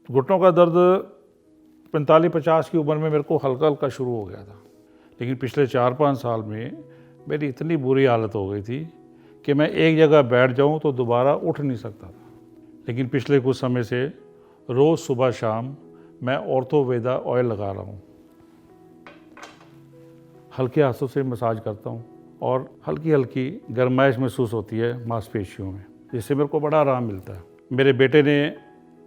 घुटनों का दर्द 45-50 की उम्र में मेरे को हल्का हल्का शुरू हो गया था, लेकिन पिछले 4-5 साल में मेरी इतनी बुरी हालत हो गई थी कि मैं एक जगह बैठ जाऊं तो दोबारा उठ नहीं सकता था। लेकिन पिछले कुछ समय से रोज़ सुबह शाम मैं ऑर्थोवेदा ऑयल लगा रहा हूँ। हल्के हाथों से मसाज करता हूँ और हल्की हल्की गर्माइश महसूस होती है मांसपेशियों में, जिससे मेरे को बड़ा आराम मिलता है। मेरे बेटे ने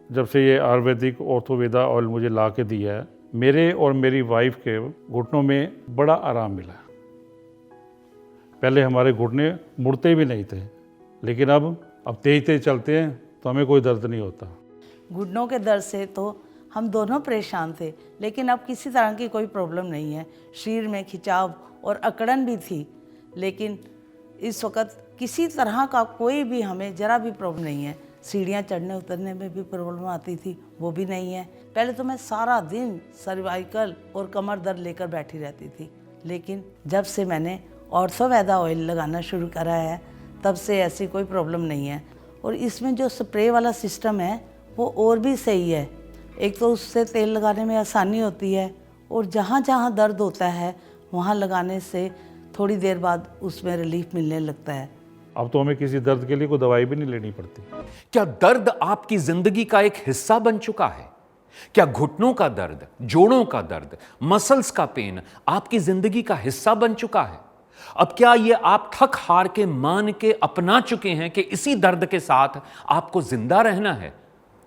जब से ये आयुर्वेदिक ऑर्थोवेदा ऑयल मुझे ला के दिया है, मेरे और मेरी वाइफ के घुटनों में बड़ा आराम मिला है। पहले हमारे घुटने मुड़ते भी नहीं थे, लेकिन अब तेज तेज चलते हैं तो हमें कोई दर्द नहीं होता। घुटनों के दर्द से तो हम दोनों परेशान थे, लेकिन अब किसी तरह की कोई प्रॉब्लम नहीं है। शरीर में खिंचाव और अकड़न भी थी, लेकिन इस वक्त किसी तरह का कोई भी हमें ज़रा भी प्रॉब्लम नहीं है। सीढ़ियाँ चढ़ने उतरने में भी प्रॉब्लम आती थी, वो भी नहीं है। पहले तो मैं सारा दिन सर्वाइकल और कमर दर्द लेकर बैठी रहती थी, लेकिन जब से मैंने ऑर्थोवेदा ऑयल लगाना शुरू करा है तब से ऐसी कोई प्रॉब्लम नहीं है। और इसमें जो स्प्रे वाला सिस्टम है वो और भी सही है। एक तो उससे तेल लगाने में आसानी होती है, और जहाँ जहाँ दर्द होता है वहाँ लगाने से थोड़ी देर बाद उसमें रिलीफ मिलने लगता है। अब तो हमें किसी दर्द के लिए कोई दवाई भी नहीं लेनी पड़ती। क्या दर्द आपकी जिंदगी का एक हिस्सा बन चुका है? क्या घुटनों का दर्द, जोड़ों का दर्द, मसल्स का पेन आपकी जिंदगी का हिस्सा बन चुका है? अब क्या ये आप थक हार के मान के अपना चुके हैं कि इसी दर्द के साथ आपको जिंदा रहना है?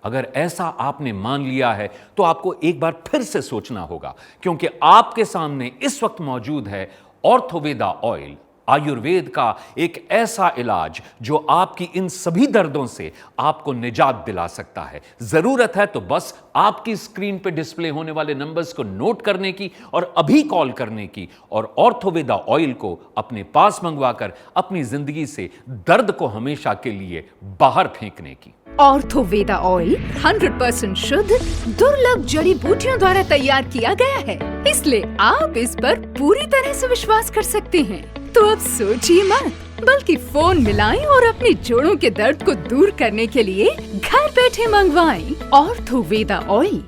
अगर ऐसा आपने मान लिया है तो आपको एक बार फिर से सोचना होगा, क्योंकि आपके सामने इस वक्त मौजूद है ऑर्थोवेदा ऑयल, आयुर्वेद का एक ऐसा इलाज जो आपकी इन सभी दर्दों से आपको निजात दिला सकता है। जरूरत है तो बस आपकी स्क्रीन पे डिस्प्ले होने वाले नंबर्स को नोट करने की और अभी कॉल करने की, और ऑर्थोवेदा ऑयल को अपने पास मंगवाकर अपनी जिंदगी से दर्द को हमेशा के लिए बाहर फेंकने की। ऑर्थोवेदा ऑयल 100% शुद्ध दुर्लभ जड़ी बूटियों द्वारा तैयार किया गया है, इसलिए आप इस पर पूरी तरह से विश्वास कर सकते हैं। तो अब सोचिए मत, बल्कि फोन मिलाएं और अपने जोड़ों के दर्द को दूर करने के लिए घर बैठे मंगवाएं ऑर्थोवेदा ऑयल।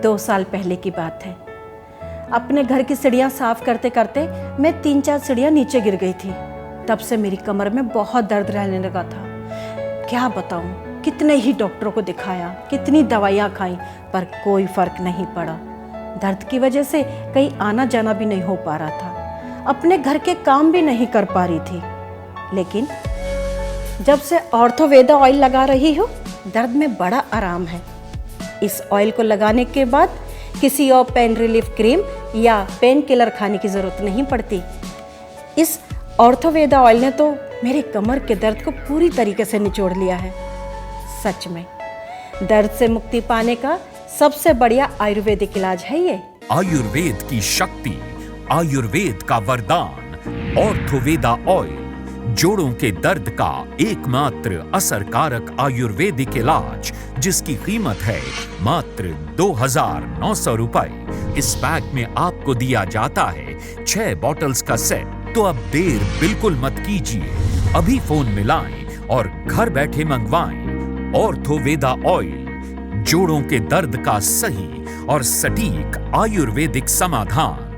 2 साल पहले की बात है। अपने घर की सीढ़ियाँ साफ करते करते मैं 3-4 सीढ़ियाँ नीचे गिर गई थी। तब से मेरी कमर में बहुत दर्द रहने लगा था। क्या बताऊं, कितने ही डॉक्टरों को दिखाया, कितनी दवाइयाँ खाई, पर कोई फर्क नहीं पड़ा। दर्द की वजह से कहीं आना जाना भी नहीं हो पा रहा था, अपने घर के काम भी नहीं कर पा रही थी। लेकिन जब से ऑर्थोवेदा ऑयल लगा रही हूँ, दर्द में बड़ा आराम है। इस ऑयल को लगाने के बाद किसी और पेन रिलीफ क्रीम या पेन किलर खाने की ज़रूरत नहीं पड़ती। इस ऑर्थोवेदा ऑयल ने तो मेरे कमर के दर्द को पूरी तरीके से निचोड़ लिया है। सच में दर्द से मुक्ति पाने का सबसे बढ़िया आयुर्वेदिक इलाज है ये। आयुर्वेद की शक्ति, आयुर्वेद का वरदान, ऑर्थोवेदा ऑयल, जोड़ों के दर्द का एकमात्र असरकारक आयुर्वेदिक इलाज, जिसकी कीमत है मात्र 2,900 रुपए। इस पैक में आपको दिया जाता है 6 बॉटल्स का सेट। तो अब देर बिल्कुल मत कीजिए, अभी फोन मिलाएं और घर बैठे मंगवाएं ऑर्थोवेदा ऑयल, जोड़ों के दर्द का सही और सटीक आयुर्वेदिक समाधान।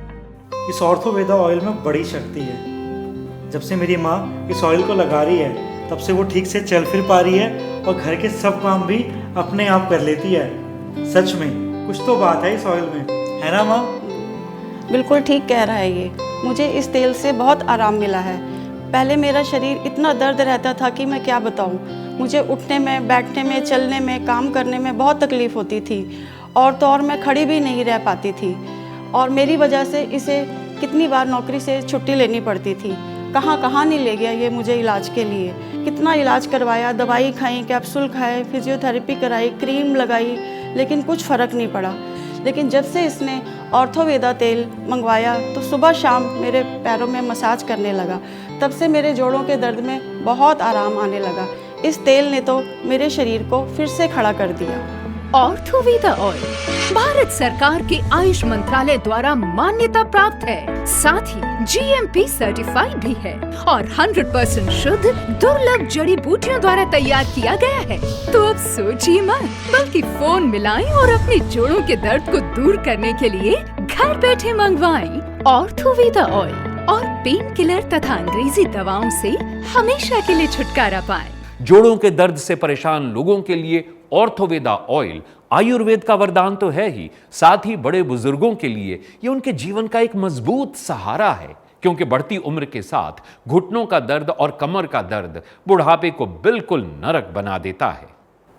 इस ऑर्थोवेदा ऑयल में बड़ी शक्ति है। जब से मेरी माँ इस ऑयल को लगा रही है, तब से वो ठीक से चल फिर पा रही है और घर के सब काम भी अपने आप कर लेती है। सच में कुछ तो बात है इस ऑयल में, है ना माँ? बिल्कुल ठीक कह रहा है ये। मुझे इस तेल से बहुत आराम मिला है। पहले मेरा शरीर इतना दर्द रहता था कि मैं क्या बताऊँ। मुझे उठने में, बैठने में, चलने में, काम करने में बहुत तकलीफ़ होती थी, और तो और मैं खड़ी भी नहीं रह पाती थी। और मेरी वजह से इसे कितनी बार नौकरी से छुट्टी लेनी पड़ती थी। कहाँ कहाँ नहीं ले गया ये मुझे इलाज के लिए। कितना इलाज करवाया, दवाई खाई, कैप्सूल खाए, फिजियोथेरेपी कराई, क्रीम लगाई, लेकिन कुछ फ़र्क नहीं पड़ा। लेकिन जब से इसने ऑर्थोवेदा तेल मंगवाया तो सुबह शाम मेरे पैरों में मसाज करने लगा। तब से मेरे जोड़ों के दर्द में बहुत आराम आने लगा। इस तेल ने तो मेरे शरीर को फिर से खड़ा कर दिया। ऑर्थोवेदा ऑयल भारत सरकार के आयुष मंत्रालय द्वारा मान्यता प्राप्त है, साथ ही GMP सर्टिफाइड भी है और 100% शुद्ध दुर्लभ जड़ी बूटियों द्वारा तैयार किया गया है। तो अब सोचिए मत, बल्कि फोन मिलाएं और अपने जोड़ों के दर्द को दूर करने के लिए घर बैठे मंगवाएं ऑर्थोवेदा ऑयल और पेन किलर तथा अंग्रेजी दवाओं से हमेशा के लिए छुटकारा पाएं। जोड़ों के दर्द से परेशान लोगों के लिए ऑर्थोवेदा ऑयल आयुर्वेद का वरदान तो है ही, साथ ही बड़े बुजुर्गों के लिए ये उनके जीवन का एक मजबूत सहारा है, क्योंकि बढ़ती उम्र के साथ घुटनों का दर्द और कमर का दर्द बुढ़ापे को बिल्कुल नरक बना देता है।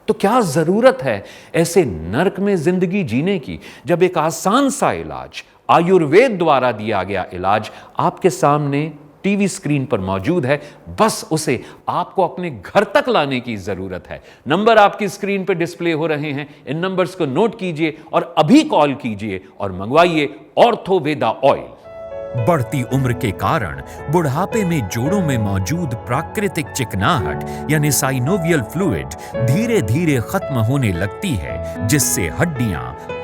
तो क्या जरूरत है ऐसे नरक में जिंदगी जीने की, जब एक आसान सा इलाज, आयुर्वेद द्वारा दिया गया इलाज आपके सामने टीवी स्क्रीन पर मौजूद है। बस उसे आपको अपने घर तक लाने की जरूरत है। नंबर आपकी स्क्रीन पर डिस्प्ले हो रहे हैं, इन नंबर्स को नोट कीजिए और अभी कॉल कीजिए और मंगवाइए ऑर्थोवेदा ऑयल। बढ़ती उम्र के कारण बुढ़ापे में जोड़ों में मौजूद प्राकृतिक चिकनाहट यानी साइनोवियल फ्लूइड धीरे धीरे खत्म होने लगती है, जिससे हड्डियां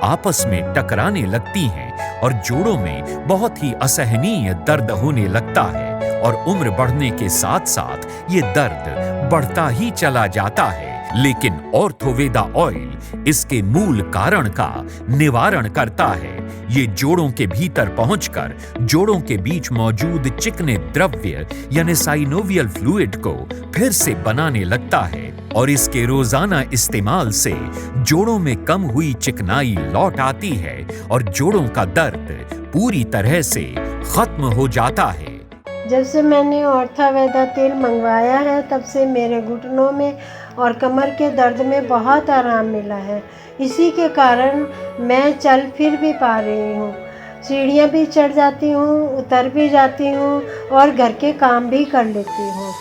आपस में टकराने लगती हैं और जोड़ों में बहुत ही असहनीय दर्द होने लगता है। और उम्र बढ़ने के साथ साथ ये दर्द बढ़ता ही चला जाता है। लेकिन ऑर्थोवेदा ऑयल इसके मूल कारण का निवारण करता है। ये जोड़ों के भीतर पहुंचकर जोड़ों के बीच मौजूद चिकने द्रव्य यानी साइनोवियल फ्लूइड को फिर से बनाने लगता है और इसके रोजाना इस्तेमाल से जोड़ों में कम हुई चिकनाई लौट आती है और जोड़ों का दर्द पूरी तरह से खत्म हो जाता है। जब से मैंने ऑर्थोवेदा तेल मंगवाया है, तब से मेरे घुटनों में और कमर के दर्द में बहुत आराम मिला है। इसी के कारण मैं चल फिर भी पा रही हूँ, सीढ़ियाँ भी चढ़ जाती हूँ, उतर भी जाती हूँ और घर के काम भी कर लेती हूँ।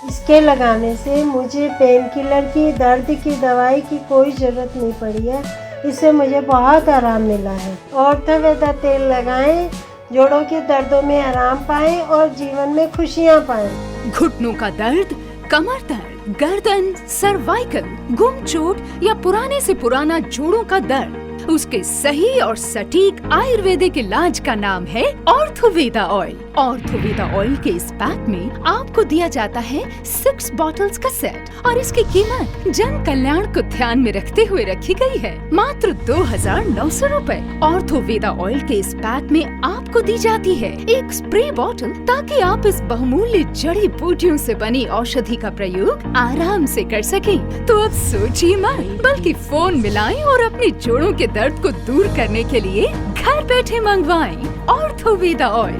इसके लगाने से मुझे पेन किलर की, दर्द की दवाई की कोई ज़रूरत नहीं पड़ी है। इससे मुझे बहुत आराम मिला है। ऑर्थोवेदा तेल लगाएं, जोड़ों के दर्दों में आराम पाएं और जीवन में खुशियां पाएं। घुटनों का दर्द, कमर दर्द, गर्दन, सर्वाइकल, गुम चोट या पुराने से पुराना जोड़ों का दर्द, उसके सही और सटीक आयुर्वेदिक इलाज का नाम है ऑर्थोवेदा ऑयल। ऑर्थोवेदा ऑयल के इस पैक में आपको दिया जाता है 6 बॉटल्स का सेट और इसकी कीमत जन कल्याण को ध्यान में रखते हुए रखी गई है, मात्र 2,900 रुपए। ऑर्थोवेदा ऑयल के इस पैक में आपको दी जाती है एक स्प्रे बॉटल, ताकि आप इस बहुमूल्य जड़ी बूटियों से बनी औषधि का प्रयोग आराम से कर सकें। तो अब सोचिए मत, बल्कि फोन मिलाएं और अपने जोड़ों के दर्द को दूर करने के लिए घर बैठे मंगवाएं ऑर्थोवेदा ऑयल।